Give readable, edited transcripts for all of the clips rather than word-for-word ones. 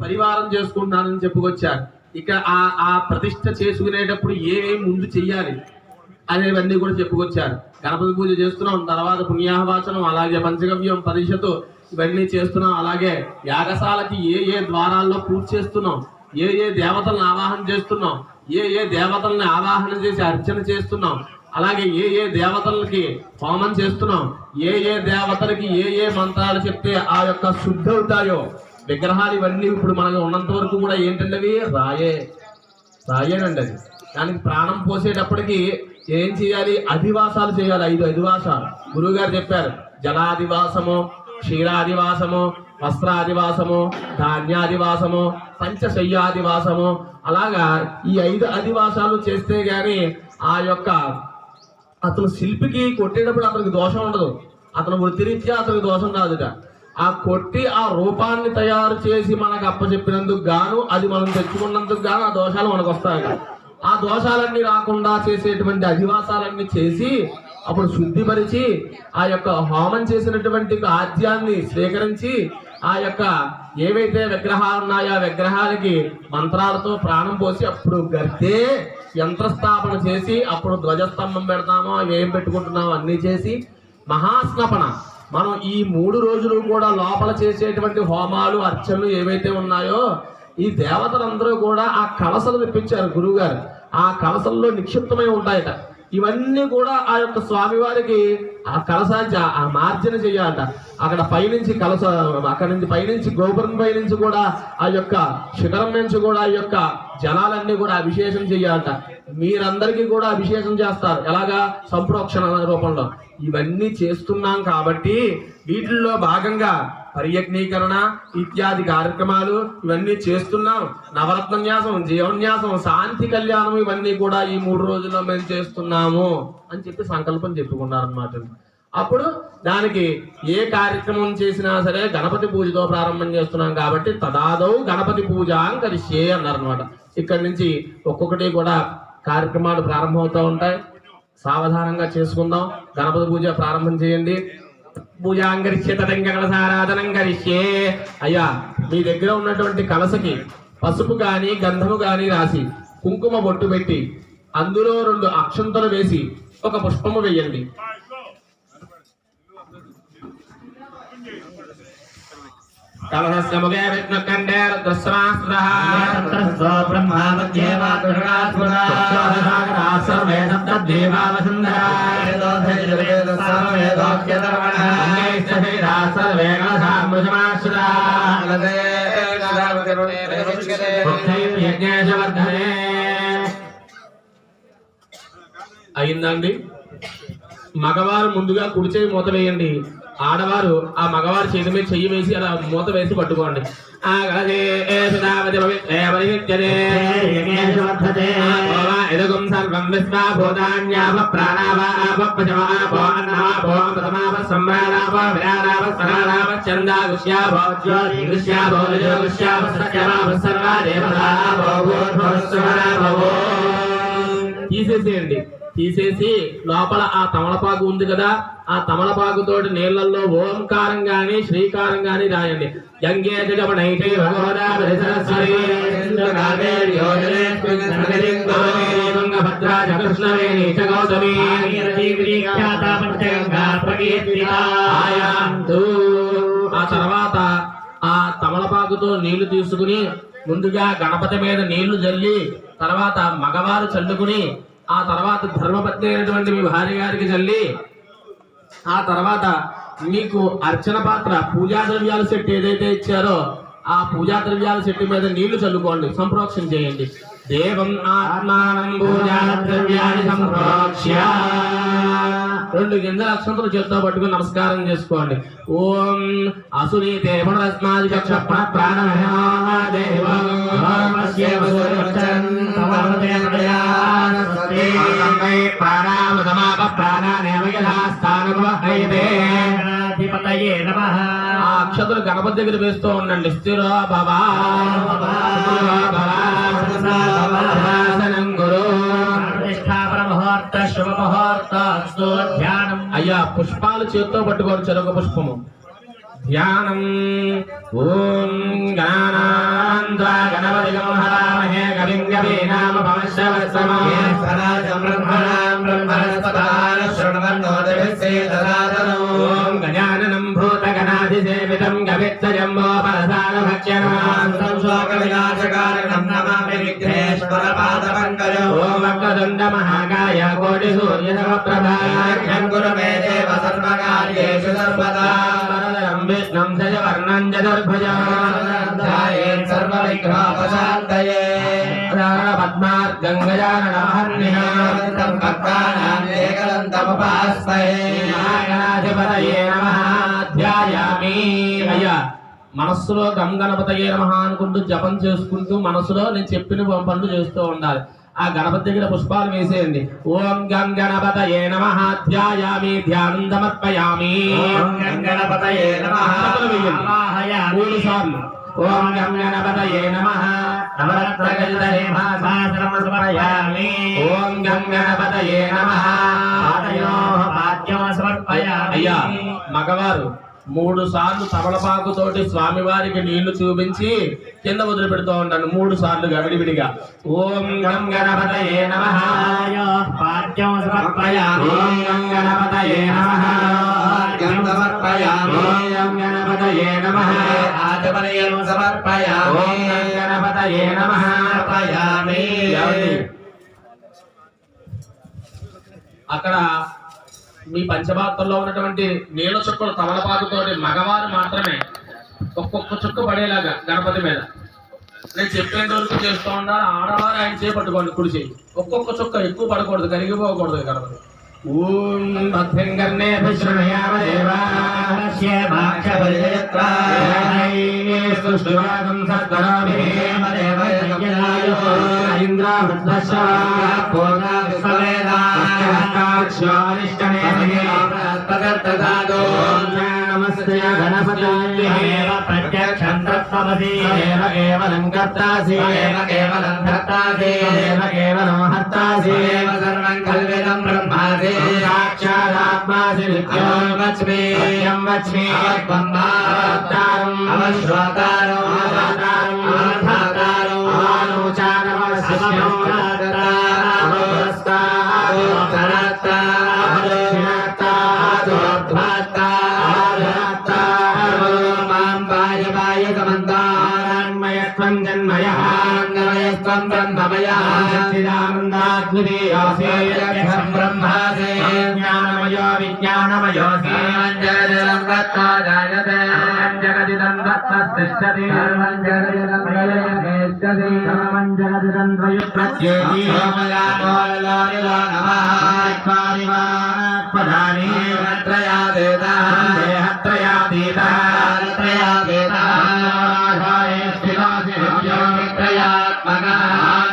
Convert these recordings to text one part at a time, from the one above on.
పరివారం చేసుకుంటున్నానని చెప్పుకొచ్చారు. ఇక ఆ ప్రతిష్ఠ చేసుకునేటప్పుడు ఏమేమి ముందు చెయ్యాలి అనేవన్నీ కూడా చెప్పుకొచ్చారు. గణపతి పూజ చేస్తున్నాం, తర్వాత పుణ్యాహవాచనం, అలాగే పంచగవ్యం పరిషత్తు ఇవన్నీ చేస్తున్నాం. అలాగే యాగశాలకి ఏ ద్వారాల్లో పూజ చేస్తున్నాం, ఏ దేవతలను ఆవాహన చేస్తున్నాం, ఏ దేవతల్ని ఆవాహన చేసి అర్చన చేస్తున్నాం, అలాగే ఏ దేవతలకి హోమం చేస్తున్నాం, ఏ దేవతలకి ఏ మంత్రాలు చెప్తే ఆ యొక్క శుద్ధి అవుతాయో విగ్రహాలు ఇవన్నీ ఇప్పుడు మనకు ఉన్నంత వరకు కూడా ఏంటంటే అవి రాయేనండి. అది దానికి ప్రాణం పోసేటప్పటికి ఏం చేయాలి? అధివాసాలు చేయాలి. 5 అధివాసాలు గురువు గారు చెప్పారు. జలాదివాసము, క్షీరాదివాసము, వస్త్రాదివాసము, ధాన్యాదివాసము, పంచశయ్యాదివాసము. అలాగా ఈ 5 అధివాసాలు చేస్తే గాని ఆ యొక్క అతను శిల్పికి కొట్టేటప్పుడు అతనికి దోషం ఉండదు, అతను వృత్తిరీత్యా అతనికి దోషం రాదుట. ఆ కొట్టి ఆ రూపాన్ని తయారు చేసి మనకు అప్పచెప్పినందుకు గాను, అది మనం తెచ్చుకున్నందుకు గాను ఆ దోషాలు మనకు వస్తాయి. ఆ దోషాలన్నీ రాకుండా చేసేటువంటి అధివాసాలన్నీ చేసి అప్పుడు శుద్ధిపరిచి ఆ యొక్క హోమం చేసినటువంటి ఆద్యాన్ని స్వీకరించి ఆ యొక్క ఏవైతే విగ్రహాలు ఉన్నాయో ఆ విగ్రహాలకి మంత్రాలతో ప్రాణం పోసి అప్పుడు గర్తే యంత్రస్థాపన చేసి అప్పుడు ధ్వజస్తంభం పెడతామో ఏం పెట్టుకుంటున్నామో అన్నీ చేసి మహాస్నపన. మనం ఈ 3 రోజులు కూడా లోపల చేసేటువంటి హోమాలు అర్చనలు ఏవైతే ఉన్నాయో ఈ దేవతలందరూ కూడా ఆ కలసలు తెప్పించారు గురువు గారు. ఆ కలసల్లో నిక్షిప్తమై ఉంటాయట. ఇవన్నీ కూడా ఆ యొక్క స్వామివారికి ఆ కలసాన్ని ఆ మార్జన చేయాలట. అక్కడ పైనుంచి అక్కడ నుంచి పైనుంచి గోపురం పైనుంచి కూడా ఆ యొక్క శిఖరం నుంచి కూడా ఆ యొక్క జలాలన్నీ కూడా అభిషేకం చేయాలట. మీరందరికీ కూడా అభిషేకం చేస్తారు. ఎలాగా? సంప్రోక్షణ రూపంలో. ఇవన్నీ చేస్తున్నాం కాబట్టి వీటిల్లో భాగంగా పర్యజ్ఞీకరణ ఇత్యాది కార్యక్రమాలు ఇవన్నీ చేస్తున్నాం. నవరత్నన్యాసం, జీవన్యాసం, శాంతి కళ్యాణం ఇవన్నీ కూడా ఈ 3 రోజుల్లో మేము చేస్తున్నాము అని చెప్పి సంకల్పం చెప్పుకున్నారన్నమాట. అప్పుడు దానికి ఏ కార్యక్రమం చేసినా సరే గణపతి పూజతో ప్రారంభం చేస్తున్నాం కాబట్టి తదాదౌ గణపతి పూజ కరిష్యే అన్నారనమాట. ఇక్కడి నుంచి ఒక్కొక్కటి కూడా కార్యక్రమాలు ప్రారంభమవుతూ ఉంటాయి. సావధానంగా చేసుకుందాం. గణపతి పూజ ప్రారంభం చేయండి. పూజాంగరిష్యే తదంగ కలసారాధనం కరిష్యే. అయ్యా, మీ దగ్గర ఉన్నటువంటి కలసకి పసుపు కానీ గంధము కానీ రాసి కుంకుమ బొట్టు పెట్టి అందులో 2 అక్షంతలు వేసి ఒక పుష్పము వేయండి. కలహస్యముగే విష్ణుకండే రుద్రస్వాస్త్రః తత్రస్వ బ్రహ్మావద్యేవాతుర్గాస్వరా సర్వే సప్తదేవావసుందరాయ దోధైర్వేద సర్వేదోక్యధర్మణ అంగైస్తైరా సర్వే కలసామృతమాశ్రుతా లదే కలావకరుణే రేవిష్కరే యజ్ఞేశవర్ధనే. అయిందండి. మగవారు ముందుగా కుడి చేయి మూత వేయండి. ఆడవారు ఆ మగవారి చేతి మీద చెయ్యి వేసి అలా మూత వేసి పట్టుకోండి. తీసేసేయండి. తీసేసి లోపల ఆ తమలపాకు ఉంది కదా, ఆ తమలపాకుతోటి నీళ్లలో ఓంకారం గాని శ్రీకారం గాని రాయండి. గంగే జగమణైతే ఆ తర్వాత ఆ తమలపాకుతో నీళ్లు తీసుకుని ముందుగా గణపతి మీద నీళ్లు జల్లి తర్వాత మగవారు చల్లుకుని ఆ తర్వాత ధర్మపత్ని అయినటువంటి మీ భార్య గారికి చల్లి ఆ తర్వాత మీకు అర్చన పాత్ర పూజా ద్రవ్యాల సెట్ ఏదైతే ఇచ్చారో ఆ పూజా ద్రవ్యాల సెట్టు మీద నీళ్లు చల్లుకోండి. సంప్రోక్షణ చేయండి. దేవం ఆత్మానం పూజా ద్రవ్యాన్ని సంప్రోక్ష్య 2 గింజల అక్షంతలు చేత్తో పట్టుకుని నమస్కారం చేసుకోండి. ఓం అసునీతే పునరస్మాది చక్ష ప్రాణమయాదేవం ఆ అక్షతలు గణపతి దగ్గర వేస్తూ ఉండండి. స్థిరో భవా అయ్యా, పుష్పాలు చేత్తో పట్టుకోండి. చెరొక పుష్పము ధ్యానం. ఓం గణానాం శోక వినాశకారణం నమామి విఘ్నేశ్వర పాదపంకజం. ఓం వక్రతుండ మహాకాయ కోటి సూర్య సమప్రభా గురు మే దేవ సర్వకార్యేషు సర్వదా. వరదరం విష్ణుం శశివర్ణం చతుర్భుజం ధ్యాయేత్ సర్వవిఘ్నోపశాంతయే. పద్మార్గం గజాననమహర్నిశం భక్తానాం ఏకదంతముపాస్మహే. మహాగణాధిపతయే నమః. ధ్యాయామి. అయ్యా మనస్సులో గం గణపతయే నమః అనుకుంటూ జపం చేసుకుంటూ మనసులో నేను చెప్పిన పనులు చేస్తూ ఉండాలి. ఆ గణపతి దగ్గర పుష్పాలు వేసేయండి. ఓం గం గణపతయే నమః. ధ్యాయామి ధ్యానం సమర్పయామి. ఓం గం గణపతయే నమః. ఆవాహయామి. 3 సార్లు. ఓం గం గణపతయే నమః. నవరత్నగజధరేమాసనం సమర్పయామి. ఓం గం గణపతయే నమః. పాదయోః పాద్యం సమర్పయామి. అయ్యా మగవారు 3 సార్లు తమలపాకుతోటి స్వామివారికి నీళ్లు చూపించి కింద వదిలి పెడుతూ ఉంటాను. 3 సార్లు విడివిడిగా. ఓం గం గణపతయే నమః. పాదయోః పాద్యం సమర్పయామి. ఓం గం గణపతయే నమః. పాద్యం సమర్పయామి. ఓం గం గణపతయే నమః. ఆచమనీయం సమర్పయామి. ఓం గం గణపతయే నమః. సమర్పయామి. అక్కడ మీ పంచభాగంలో ఉన్నటువంటి నీళ్ళ చుక్కలు తమలపాకుతో మగవారు మాత్రమే ఒక్కొక్క చుక్క పడేలాగా గణపతి మీద నేను చెప్పేంత వరకు చేస్తూ ఉండాలి. ఆడవారు ఆయన చేపట్టుకోండి కుడి చేయి. ఒక్కొక్క చుక్క ఎక్కువ పడకూడదు, కరిగిపోకూడదు గణపతి. ఓం భద్రంగర్ణే విశ్రమయామ దేవాస్య భాక్షపరిజయత్రాయే సృష్టివాగం సత్కరాభిరేమ దేవయజ్ఞాయో ఇంద్రావృద్ధశ్చ పూర్ణ విశ్వవేదాక్షారిష్టమే నమస్తే గణపతయేవ ప్రత్యక్షం తత్వమసి ఏవ కేవలం కర్తాసి ఏవ కేవలం భర్తాసి ఏవ కేవలం హర్తాసి ఏవ సర్వం కల్విదం బ్రహ్మాసి సాక్షాదాత్మాసి నిత్యం వచ్మి సత్యం వచ్మి అవతారం అవశ్రోతారం అవతారం అవధాతారం ఆలోచానవశిష్యం విజ్ఞానమయో జగదిదం తత్తిష్టతి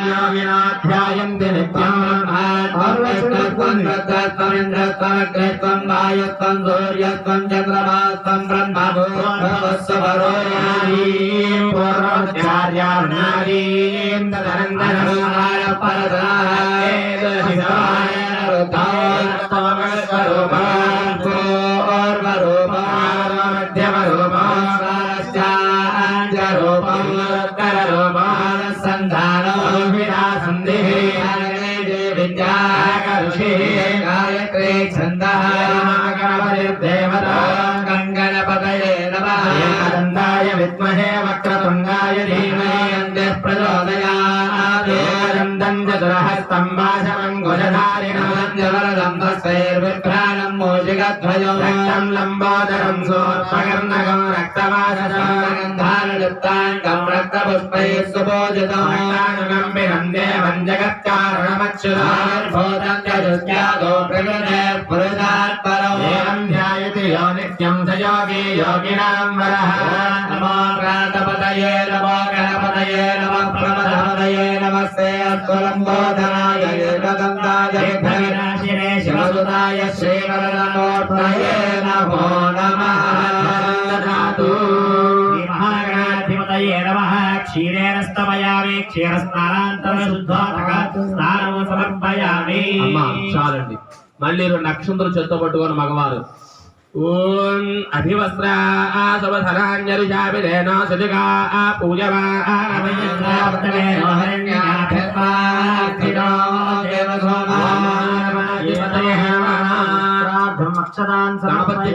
యోగినాధ్యాయంతి నిత్యం త్వం వాయుత్వం సూర్యత్వం చంద్రమాస్తం బ్రహ్మభూర్భువస్వరోరీం పూర్వచార్యాం నారీం తదనంతరమాయ గాయత్రీ ఛందః దేవతా గణపతయే నమః. ఏకదంతాయ విద్మహే వక్రతుండాయ ధీమహి ధిమహి ప్రచోదయాత్. ఏకదంతం చతురహస్తం వాశమంకుశధారిణం వరదం తస్యైర్విభ్రాణం మూషికధ్వజం రక్తం లంబోదరం సోత్పకర్ణకం రక్తవాససం గంధానులిప్తాంగం రక్తపుష్పైః సుపూజితం రక్తానుకంబినం దేవం జగత్కారణమచ్యుతార్భూతం చతుస్యాదో ప్రకృతే పురుషాత్పరం ఏవం ధ్యాయతి యో నిత్యం స యోగి యోగినాం వరః. నమో ప్రాతపతయే నమో గణపతయే నమః ప్రమథపతయే నమస్తే అస్వలంబోధనాయ ఏకదంతాయ విఘ్నవినాశినే శివసుతాయ శ్రీవరదమూర్తయే నమో నమః. మహాగణాధిపతయే నమః. క్షీరేణ స్తమయామి క్షీరస్నానాంతర స్నానం సమర్పయామి. అమ్మా చాలండి. మళ్ళీ 2 నక్షత్రం చేత్తో పట్టుకొని మగవారు ఓం అభివస్త్రాసవధనాన్యరిషాభిరేణ సజగా పూజవా గణపతి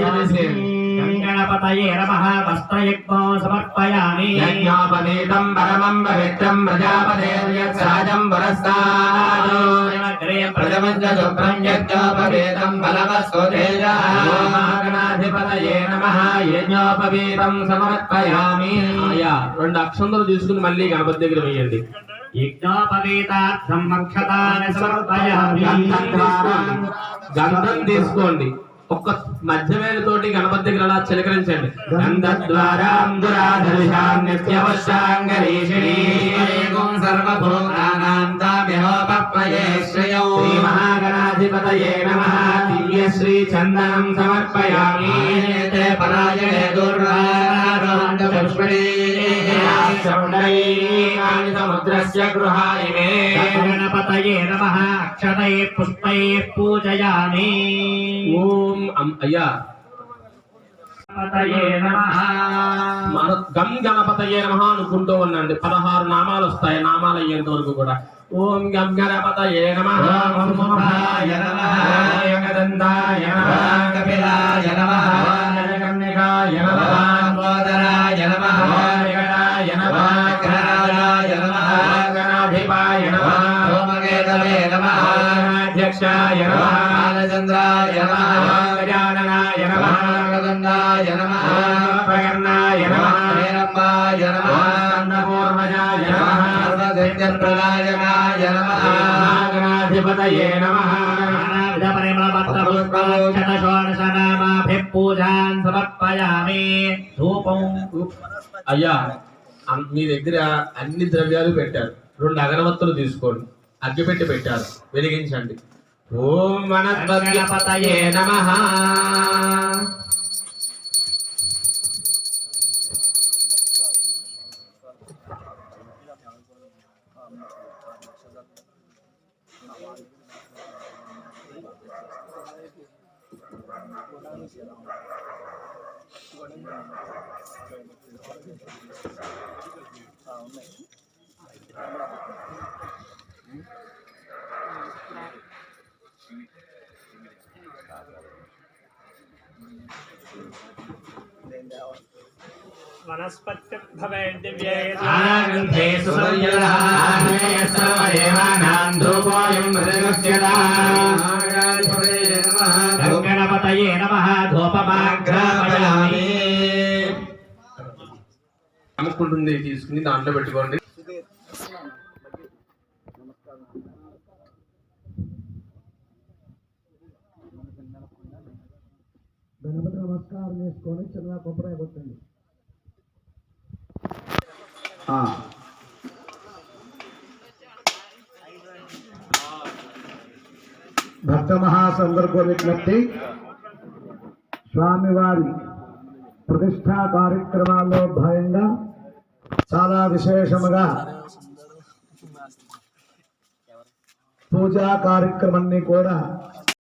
గణపతయే నమః వస్త్రయజ్ఞో సమర్పయామి యజ్ఞోపవీతం పరమం పవిత్రం ప్రజాపతేర్యత్సాజం పురస్తాద్ ప్రథమంచ శుభ్రం యజ్ఞోపవీతం బలవస్వతేజ మహాగణాధిపతయే నమః యజ్ఞోపవీతం సమర్పయామి. అయ్యా 2 అక్షంతలు తీసుకుని మళ్ళీ గణపతి దగ్గర వేయండి. యజ్ఞోపవీతార్థం అక్షతాని సమర్పయామి. గంధం తీసుకోండి, ఒక్క మధ్యవేలుతోటి గణపతి దగ్గర అలా చిలకరించండి. గంధద్వారాం దురాధర్షాం నిత్యవశాంగరీషిణీ సర్వభూతానాం తామ్యహోపప్రయే శ్రేయో శ్రీ మహాగణాధిపతయే నమః దివ్యశ్రీ చందనం సమర్పయామి. పరాయణే దుర్వారోహంత పుష్పణే సముద్రస్య గృహాయిమే. గణపతయే నమః అక్షతై పుష్పై పూజయామి. ఓం అయ్యా గణపతయే నమః మన గం గణపతయే నమః అనుకుంటూ ఉండండి. 16 నామాలు వస్తాయి, నామాలు అయ్యేంత వరకు కూడా. ఓం గం గణపతయే నమః ఓం ముఖాయ నమః ఏకదంతాయ నమః కపిలాయ నమః కన్యకాయ నమః లంబోదరాయ నమః వికటాయ నమః గ్రహరాజాయ నమః గణాధిపాయ నమః ఓమకేతవే నమః అధ్యక్షాయ నమః బాలచంద్రాయ నమః గజాననాయ నమః గదండాయ నమః ప్రకర్ణాయ నమః హేరంబాయ నమః అన్నపూర్వజాయ నమః సర్వసత్యప్రదాయకాయ నమః గణాధిపతయే నమః నానావిధ పరిమళపత్రపుష్పాక్షత షోడశనామాభిః పూజాన్ సమర్పయామి. ధూపం అయ్యా మీ దగ్గర అన్ని ద్రవ్యాలు పెట్టారు. 2 అగరవత్తులు తీసుకోండి, అగ్గిపెట్టి పెట్టారు, వెలిగించండి. ఓం వనస్పతయే నమః. గణపతయే నమః ధూపమాగ్రాపయామి. అమ్ముకుంటుంది, తీసుకుని దాంట్లో పెట్టుకోండి. గణపతి నమస్కారం చేసుకొని చిన్న కొబ్బరి కొట్టండి. భక్త మహాసందర్భ విజ్ఞప్తి, స్వామివారి ప్రతిష్టా కార్యక్రమాల్లో భాగంగా చాలా విశేషముగా పూజా కార్యక్రమాన్ని కూడా